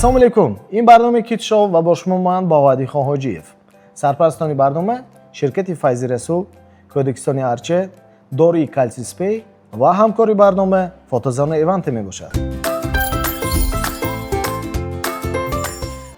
ассалому алайкум. Ин барнома Kit Show ва бо шумо ман Бовадихон Ҳоҷиев. Сарпарастони барнома ширкати Файзи Расул, Кодекистони Арче, Дории Калси Спей ва ҳамкори барнома Фотозона Иванте мебошад.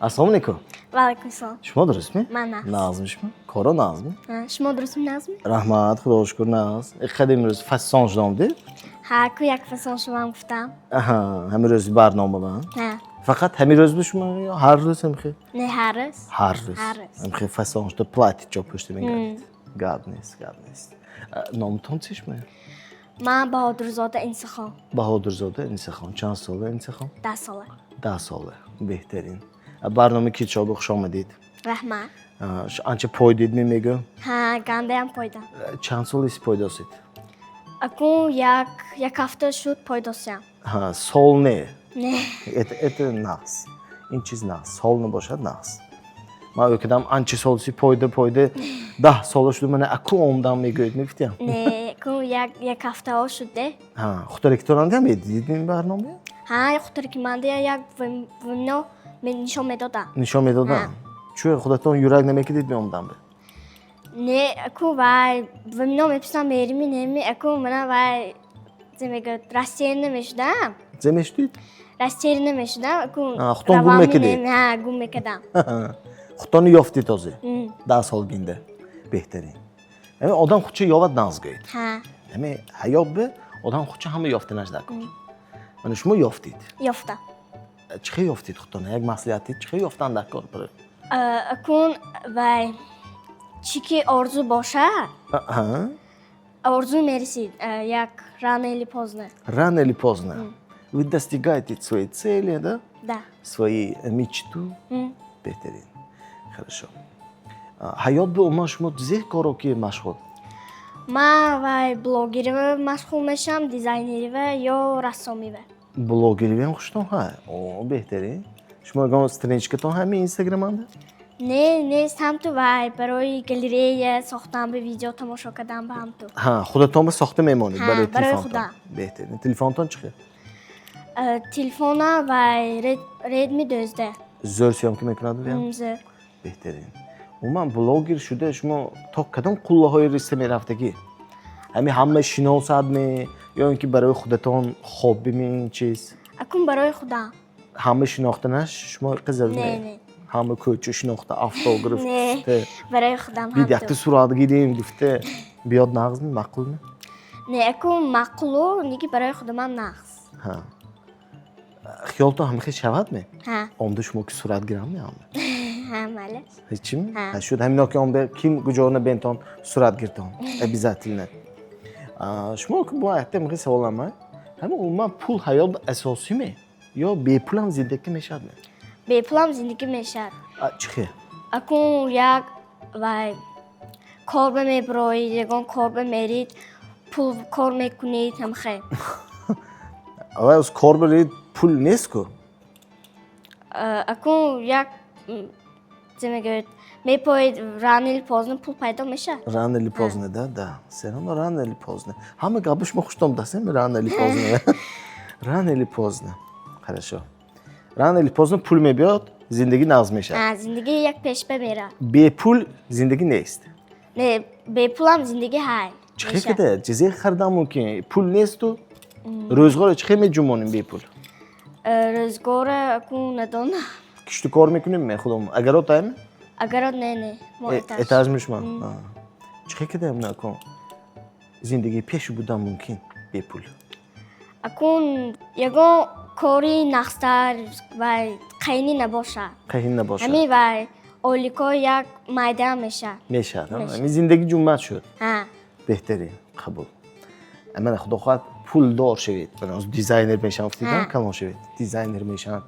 Ассалому алайкум. Ва алайкум салом. Шумо дурустми? Ман Назм. Назмишми? Коро Назми? Шумо дурустми Назм? Раҳмат, Худоро шукр Назм. Иққад имрӯз фасонж ном дид? Ҳа, ку як фасон шумам гуфтам. Аҳа, ҳамин рӯзи барнома ба? Ҳа. Фақат ҳамин рӯз ба шумо ё ҳар рӯз ҳамхел? Не ҳар рӯз. Ҳар рӯз. Ҳар рӯз. Ҳамхел фасонҷда платьичо пушти мегардид. Гап нест, гап нест. Номтон чиш меяд? Ман Баҳодурзода Инсихон. Баҳодурзода Инсихон. Чанд сола Инсихон? 10 сола. 10 сола. Беҳтарин. Барномаи Kit Show хуш омадид. Раҳмат. Анча пойдид мемегӯ? Ҳа, гандаям пойдам. Чанд солист пойдосид? Акун як ҳафта шуд пойдосям. Сол не. Не. Это нақс. Ин чиз нақс. Сол набошад нақс. Ман ӯкидам анча солси пойда 10 сола шуд мана аку омдам мегӯед мегуфтям? Не, акун як ҳафтаҳо шуде. Худорикторанда медидид ин барнома? Ҳа, худорикмандия як вимно нишон медодам. Нишон медодам? Чӯ худатон юрак намекидид меомдам бе? Не, аку вай вимно меписам мерими неми, аку мана вай земегӯд растери намешудам. Земешудид? Растери намешудам, аку хутон гум мекидид? Ҳа, гум мекардам. Хутони ёфти тозе? 10 сол гинда. Беҳтарин. Одам худча ёвад назгӯед. Ҳа. ҳаёт бе одам худча ҳама ёфта наждакор. Мана шумо ёфтид? Ёфта. Чӣ хел ёфтид худтона? Як маслиҳатид чӣ хел ёфтан дар кор баред? Акун вай чӣ ки орзу бошад? Орзу мерасид, як рано или поздно. Рано или поздно. Вы достигаете своей цели, да? Да. Свои мечту. Беҳтарин. Хорошо. ҳаёт бе умуман шумо зе коро ки машғул? Ман вай блогериве машғул мешавам, дизайнериве ё рассомиве. Блогериве хуштон ҳай? О, беҳтарин. Шумо ягон страничкатон ҳамин инстаграманда? Не, нест ҳамту вай барои галерея сохтан ба видео тамошо кардан ба ҳамту. Худатон ба сохта мемонед барои барои телефонтон? худам. Беҳтарин. Телефонтон чӣ хел? Телефона вай Redmi 12. Зӯр сёмка мекунад биям? Зӯр. Беҳтарин. Умуман блогер шуда шумо то кадом қуллаҳои риста мерафтагӣ? Ҳама шиносадме ё ин ки барои худатон хобби ин чиз? Акун барои худам. Ҳама шинохтанаш шумо қизарме? Не. Ҳама кӯча шинохта автограф Не, барои худам бид якта сурат гирем гуфта биёд нағзми мақулме? Не, акун мақулу ниги барои худамам нағз. Хиёлтон ҳамихел шавадме? Ҳа. Омда шумо ки сурат гирамме ҳама? Ҳа, мале. Ҳечими? Ҳа. Шуд ҳамино ки омда ким гуҷона бентон сурат гиртон? Обязательно. Шумо ки бо якта михел саволам ҳама умуман пул ҳаёт асосиме ё бепулам зиндагӣ мешавадме? Бепулам зиндагӣ мешавад. Чӣ хел? Акун як вай кор мебароид, ягон кор мерид, пул кор мекунед ҳамхел. Авай оз кор баред пул нест ку? Акун як земегӯяд мепоед рано или поздно пул пайдо мешавад. Рано или поздно, да. Серано рано или поздно. Ҳама гапи шумо хуштон дастем рано или поздно. Рано или поздно. Хорошо. Рано или поздно пул мебиёд, зиндагӣ нағз мешавад. Зиндагӣ як пешба мерад. Бепул зиндагӣ нест. Не, бепулам зиндагӣ ҳай. Чӣ хел када? Чизе харидан мумкин. Пул несту? Рӯзгора чӣ хел медҷумонем бепул? Рӯзгора акун надонам. Кишту кор мекунем ме худом. Агарот айме? Агарот не. Мо этаж мешман. Чӣ хел када мна кун? Зиндагӣ пеш будан мумкин бепул. Акун ягон кори нақстар вай қайни набошад. Қайин набошад. Ҳамин вай олико як майда мешавад. Мешавад. Ҳамин зиндагӣ ҷуммат шуд. Ҳа. Беҳтарин. Қабул. Мана худо хоҳад пулдор шавед. Мана дизайнер мешавам гуфтидам калон шавед. Дизайнер мешавад.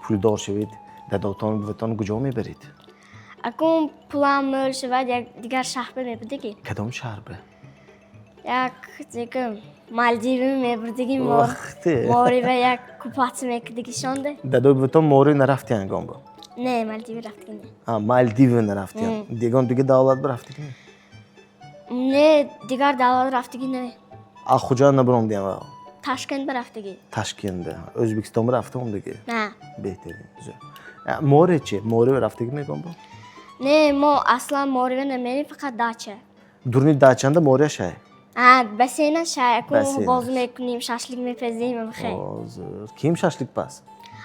Пулдор шавед. Дадотон буватон куҷо мебаред? Акун пулам мӯл шавад як дигар шаҳр мебурдагӣ. Кадом шаҳр ба? Як дигар Мальдиве мебурдагӣ. Вақте. Мориве як купатсия мекардагишонда. Дадои буватон Мори нарафтиян ягон бо? Не, Мальдиве рафтагӣ не. Мальдиве нарафтиян. Дигон дига давлат рафтагӣ не? Не, дигар давлат рафтагӣ не. Ахуҷа набуромдиям. Toshkent bir haftaga. Toshkentda. O'zbekiston bir hafta undagi. Ha. Behtarin. Güzel. Morechi, More bir haftaga mekan bu. Ne, mo aslan More'ye nemeli fakat dacha. Durni dachanda More shay. Basena shay, Basena. akon boz mekunim, shashlik mepezim, mxey. Hozir. Kim shashlik pas?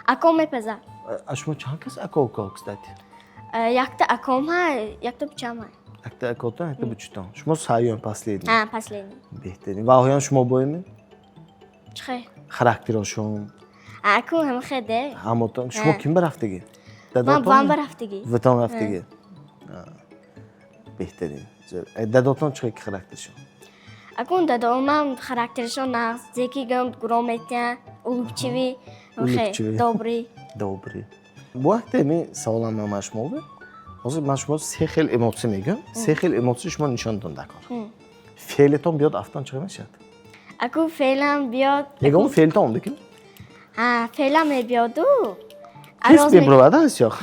Akon mepeza. Ashmo chankas akoko, kстати. Yakta akom ha, yakta bucham ha. Akta akota, akta buchton. Shmo sayon последний. Ha, последний. Behtarin. Va hoyan shmo boymi? Chxey. Xarakteroshum. Akon ham xede. Hamoton. Shmo kim bir haftaga? Man van bir haftaga. Vaton haftaga. Behtarin. Dadoton chiqib xaraktershum. Akon dadamam xarakterishon nazdeki gam grometyan, ulubchivi, Ulubchivi. добрый. Добрый. Bu haqda men savolimim mashmulda. Hozir mashmul seh xil emotsiya megam. Seh xil emotsiya shmo nishondan dakor. Fe'leton biyod afton chiqmashat. Akon fe'lam biyod. Legam fe'leton deki. Fe'lam biyodu. Kes bebrovada yo'q.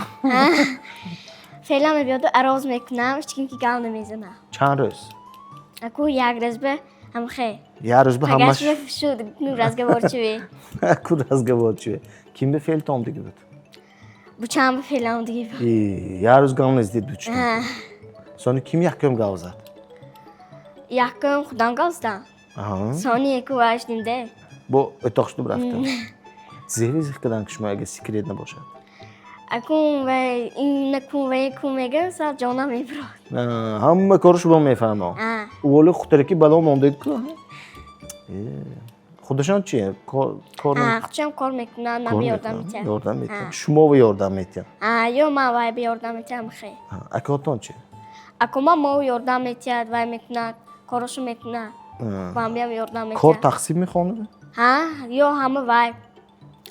Fe'lam biyodu aroz mekunam, hech kimga gam nemizaman. Chand roz. Akon yagrizbe ham xey. Yaruz bu hammash. Hagash shu razgovorchivi. Kur razgovorchi. Kimda fe'leton deki bu? Bucham fe'lam degi. Yaruz gamnes deb buchton. Soni kim yakım gavzat? Yakın xudan qalsdan. Aha. Soni ekuvashnimda. Bu o'toqshni bir hafta. Zeli zikdan kishmaga sekretni boshadi. Akun va inna kun va kumegan sa jonam ibro. Hamma ko'rish bo'lmay fahmo. O'g'li xutiriki balon mondaydi-ku. Xudashonchi, ko'rni. Xucham kor mekunam, nami yordam etyapti. Yordam etyapti. Shumovi yordam etyapti. Yo ma va yordam etyapti xey. Akotonchi. Akoma mo yordam etyapti va mekunam, ko'rish mekunam. Va ham yordam etyapti. Kor taqsimmi xonada? Yo hamma va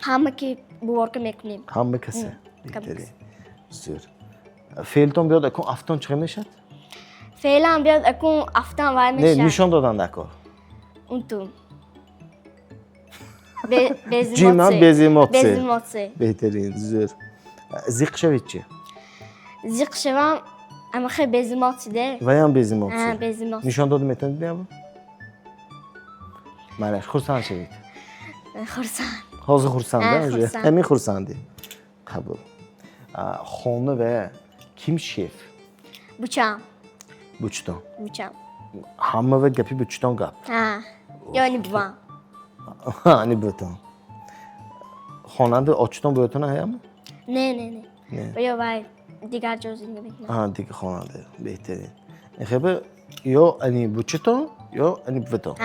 hamma ki bu orqa mekunim. Hamma kasa. Zo'r. Fe'leton biyod akon afton chiqmashat? Fe'lam biyod akon afton va Ne, meshat. nishondodan dakor. Untum. Jima bezemotsi. Bezemotsi. Behtarin, zo'r. Ziqshavitchi. Ziqshavam ama xey bezemotsi-da. Va ham bezemotsi. Bezemotsi. Nishondoda metodmi? Mana xursand shavit. Xursand. Hozir xursandda, xursand. Hamma xursand. Qabul. Xona va kim shef? Bucham. Buchton. Bucham. Hamma va gapi buchton gap. Yani buvam. Ani buton. Xonada ochton bo'yotini hayami? Ne. Ne. Yo vay digar jo'zinga bekman. Dik xonada. Behtarin. Xeba yo ani buchton, yo ani buton.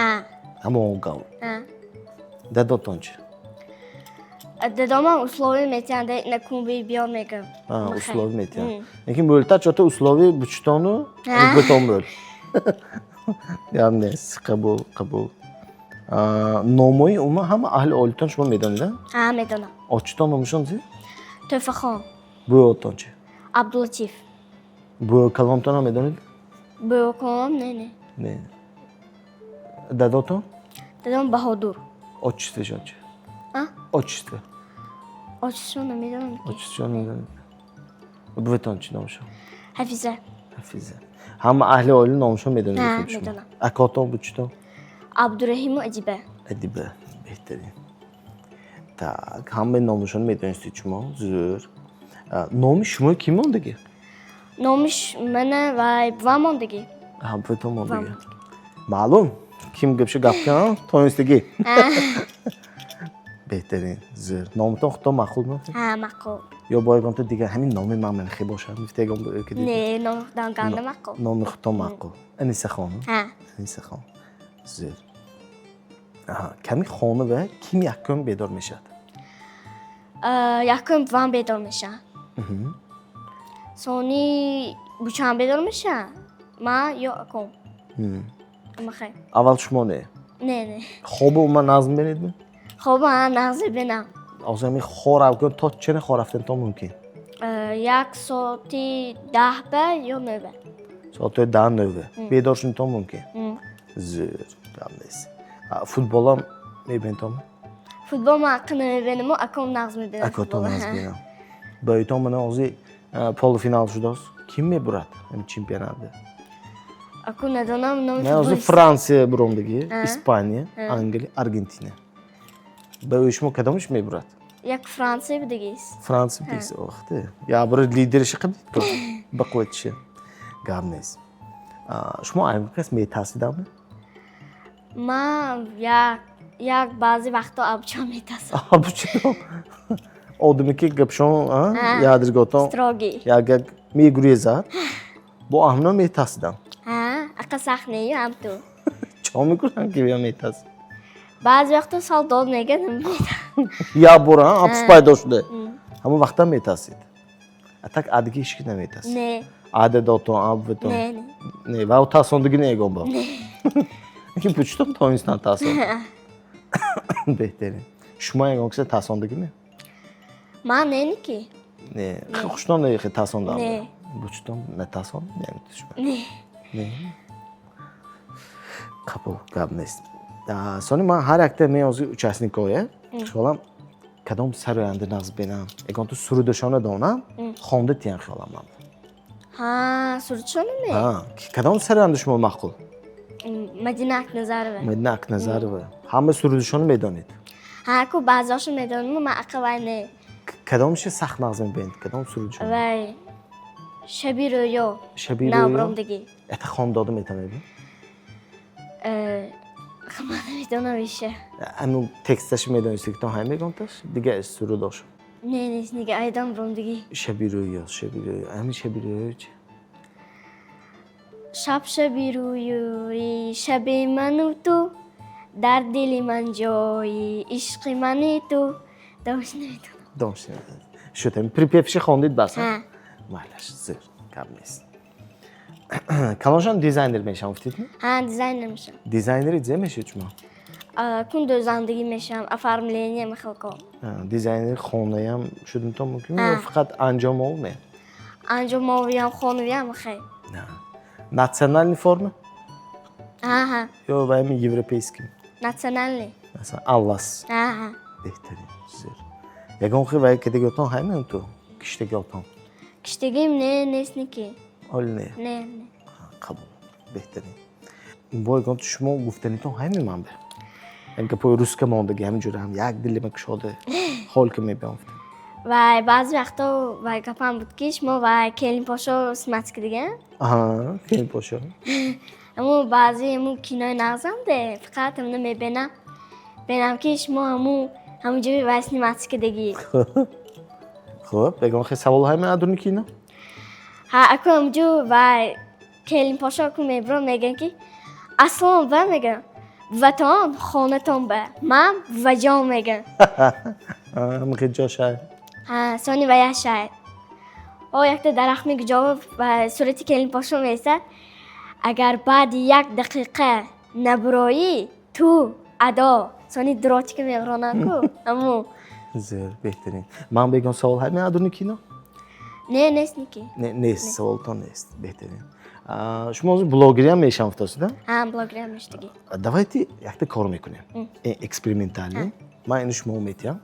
Hamma gav. Dadotonchi. Dadamam usloviy metyanda na kumbi biyormegam. Usloviy metyan. Lekin bo'ltach ota usloviy buchtonu buton bo'l. Ya'ni qabul. Nomoy umuman hamma ahli olton shmo medonda. Medona. Ochton nomishonzi? To'faxon. Bu otonchi. Abdulatif. Bu kalonton medonda? Bu kom ne. Dadoton? Dadam Bahodur. Ochishdi shonchi. Ochishdi. Ochishona medona. Ochishona. Bu otonchi nomishon. Hafiza. Hamma ahli oila nomishon medonda. Medona. Akoton buchton. Abdurahim Ajiba. Adiba. Behtarin. Tak, hamma nomishon medonda chmo. Zo'r. Nomi shmo kim ondagi? Nomish mana va buvamondagi. Bu tomondagi. Ma'lum. Kim gapshi gapkan? To'nisdagi. Behtarin, zo'r. Nomton xudo ma'qulmi? Ma'qul. Yo boygonta degan hamin nomi men xibosham miftagon bo'ki. Ne, nomdan ganda ma'qul. Nomi xudo ma'qul. Anisaxon. Anisaxon. Zo'r. Kami xoni va kim yakun bedor mishad? Yakun buvam bedor mishad. Soni bucham bedor mishad. Ma yo akom. Maxay. Avval shmone. Ne. Xo'ba umuman nazm beredmi? Xo'ba nazm benam. Ozami xor avgon tochchini xor haftan to mumkin. Yak soati 10 ba yo 9. Soati 10 bedorshun to mumkin. Zo'r. Qandays. Futbol ham mebentom. Futbol ma qini benam akom nazm benam. Akom nazm benam. Boyton mana o'zi polfinal judos. Kim me burat? Hem chempionatda. Akuna donam nomi. Men o'zi Fransiya burundagi, Ispaniya, Angliya, Argentina. به uyushma کدامش میبرد؟ یک فرانسه بدگیست. فرانسه بیست وقته. یا برای لیدرش قبل کن. بقوتشه. گام نیست. شما امریکا میتاسیدم؟ ما یک بعضی وقتا آبجو میتاسم. آبجو. آدمی که گپشون یادش گفتم. استراگی. یا گگ میگریزد. با آهنا میتاسیدم. اقا سخت نیه هم تو. چه میکنن که بیا میتاس؟ بعضی وقتا سال داد میگن یا برا آبس پیدا شده. همون وقتا میتاسید. اتاق عادی هیچ کی نمیتاسید. نه. عادت داتون آب بتون. نه. نه و تاسوندگی نیگم با. که پوچتم تا اینستان تاسوند. بهتره. شما یک وقت تاسوندگی نه؟ من نه کی. نه. خوشتون نه که تاسوندم. نه. پوچتم نه تاسوند نمیتونم. نه. نه. قبول قبل نیست. سونی من هر اکته میازی участникове خیالم کدام سر آینده نقض بینم اگه تو سرودشانه دانم خونده تیان خیالم من سرودشانه می؟ کدام سر آینده شما مقبول؟ مدینه اک نظر مدینه اک نظر و همه سرودشانه میدانید؟ کو بعضاشو میدانم من اقوای نه کدامش سخت نقض میبینید؟ کدام سرودشانه؟ وای شبی رویا شبی رویا؟ نبرمدگی اتا خون داده میتونه من نمیدونم میشه امون تکستش میدونید که تو همه میگونتش دیگه سروداش نه نیست نگه ایدان برمدگی شبی رویا همین شبی رویا چی؟ شب شبی رویوری شب من و تو در دل من جایی عشق منی تو داشت نمیدونم داشت نمیدونم شده پریپیفش خوندید بس مالش زیر کم نیست کلانشان دیزاینر میشم افتید نه؟ دیزاینر میشم دیزاینری چه میشید شما؟ کن دوزندگی میشم افرملینی میخوام دیزاینر خونه هم شدیم تو ممکنه فقط انجام اومه انجام اویم خونه هم خیلی نه ناسیونال فرم؟ یا با همین یوروپیسکی ناسیونال مثلا آلاس بهترین زیر یکم خیلی وقتی که دیگه تو همین تو کشتگی اتام کشتگیم نه نیست نکی حال نه نه قبول بهترین باید گفت شما گفتنی تو همین من به اینکه پای روز که ماندگی همینجوری هم یک دلی مکشوده حال که میبینم و بعضی وقتا و گپم بود که شما و کلین پاشو سمت دیگه کلین پاشو اما بعضی همون کینای نغزم ده فقط همونه میبینم که شما همونجوری واسه مات دیگه خب بگم خیلی سوال های من ادونی کینا اکو همونجور و کلین پاشو اکو میبرم میگن که اصلا و میگن وطن خانتان به من و جان میگن همون خیلی جا شاید سانی و یه شاید یک درخت میگه جواب و صورتی کلین پاشو میسه اگر بعد یک دقیقه نبرایی تو ادا سانی دراتی که میگرانه کو امو زیر بهترین من بگم سوال های من ادونی کینا نه نیست نیکی نیست سوال تو نیست بهترین شما از بلاگری هم میشم افتاد بلاگری هم میشتگی давайте یک کار میکنیم اکسپریمنتالی من اینو شما میتیم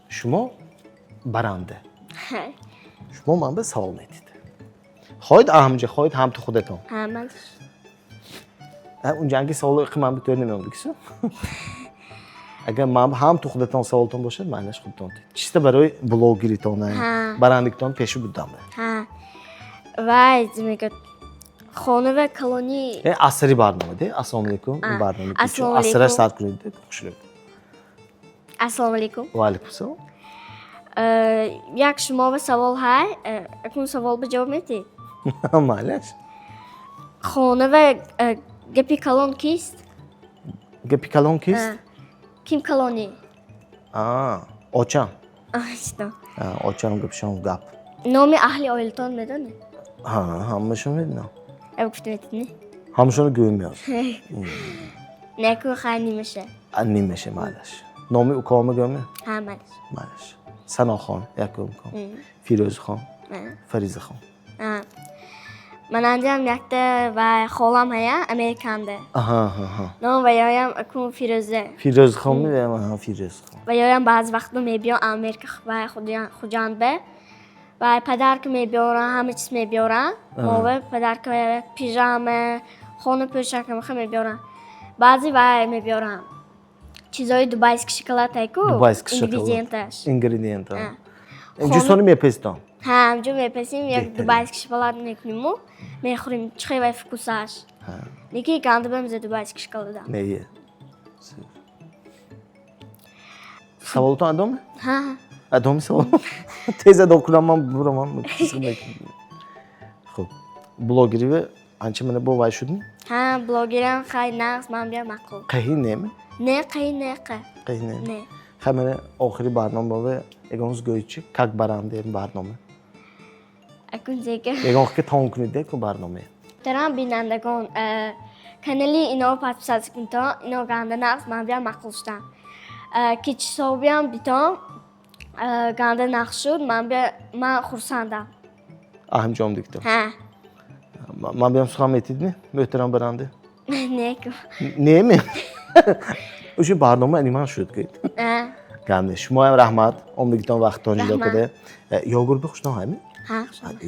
شما برنده شما من به سوال میدید خواهید اهمجه خواهید هم تو خودتون من اون جنگی سوال که من بتونی نمیام بگیسم اگر من هم تو خودتون سوالتون باشه معنیش خودتون چیسته برای بلاگریتون برندگیتون پیشو بودم وای میگه خانه و کلونی اثری برنامه ده السلام علیکم این برنامه که اثر استارت کنید خوشحال السلام علیکم و علیکم السلام یک شما به سوال های اکون سوال به جواب میدید مالش خانه و گپی کلون کیست گپی کلون کیست کیم کلونی آچان işte آچان گپشان گپ نام اهل آیلتون میدونی همشون میدونم گفتم نه همشون گویم نکو خیلی میشه نیمشه مالش نامی او کامه گویمه مالش سنا خان یکم کن فیروز خان فریز خان من انجام یکته و خالم هیا امریکانده نام و یایم اکون فیروز خان میدونم فیروز خان و یایم بعض وقت میبیام امریکا و خودیان به و پدر که میبیارن همه چیز میبیارن و پدر که پیژامه خونه پوشک میبیارن بعضی و میبیارن чизои дубайский шоколад айку Дубайский шоколад. ингредиенташ. Ингредиент. А. Инҷусони мепестон. ҳа ҳамҷо мепесим як Беҳтарин. дубайский шоколад мекуниму мехӯрим чихевай вкусаш леки ганда бемзе дубайский шоколада Не. Саволтон адоме? ҳа Адоми савол. Теза докунам ман бурамам. Хуб. Блогери анча мана бо вай шудим. ҳа блогерам хай нағз ман биям мақул Қаҳӣ нема? не қай не қа Қаҳӣ нема. не Хамена охири барнома бо ягонс гӯйчи как баранде барнома. акун зека Ягон ки таом куниде ку барнома. дарам бинандагон канали ино подписаться кунто ино ганда нағз ман биям мақул шудам ки чисобиам битом ганда нағз шуд ман хурсандам Аҳамҷом диктор. ҳа Ман биям сухан метидми? Мӯҳтарам баранде. не ку Неми? Ушу барнома аниман шуд ки. Гамне шумоям раҳмат. Омдигитон вақтон ҷудо куде. Йогурт бихушдон ҳами? ҳа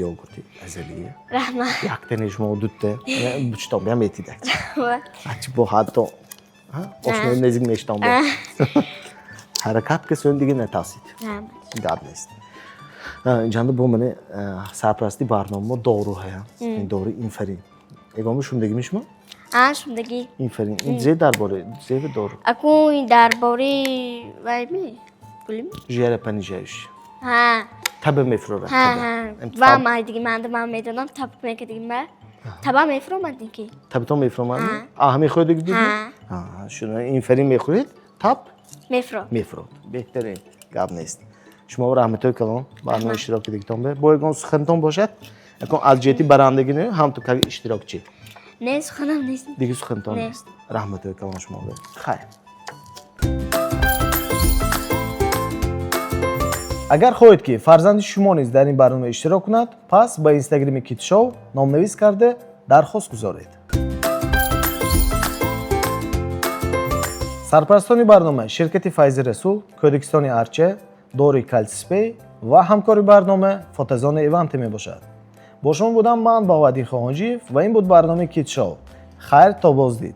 Йогурти азалие. раҳмат Яктани шумо дутте. Бучтон биям метидак. Ачи бо ҳатто. Ошнои незик мештон бо. Ҳаракат ки сон диге натавсид. раҳмат Гап нест. Ҷанда бо мане сарпарасти барнома дору ҳая. Ин дори инфарин. Ягоми шумдагими шумо? шундагӣ Инфарин. Ин зе дар бори зеви дору. акун дар бори вайми гулим Жиара панижаиш. ҳа Таба мефурорад. ҳа ҳа ва май диги манда ман медонам таб мекадиги ма таба мефуромад ки Табитон мефуромад? Ҳа. Мехӯред диги? Ҳа. Шуна инфарин мехӯред? Таб мефуром мефурод. Беҳтарин гап нест. Шумо раҳматои калон барнома иштироки дигитон бе. Бо ягон сухантон бошад? Якон аз ҷиҳати барандагӣ не ҳам ту кави иштирокчӣ. не суханам нест Диги сухантон Не. нест. Раҳматои калон шумо бе. Хайр. Агар хоҳед ки фарзанди шумо низ дар ин барнома иштирок кунад, пас ба инстаграми китшоу номнавис карда дархост гузоред. сарпарастони барнома ширкати Файзи Расул, Кодекистони Арче, Дори Кальципей ва ҳамкори барнома Фотозони Иванте мебошад. Бо шумо будам ман Бовадӣ Хоҳонҷиев ва ин буд барномаи Китшоу. Хайр то боздид.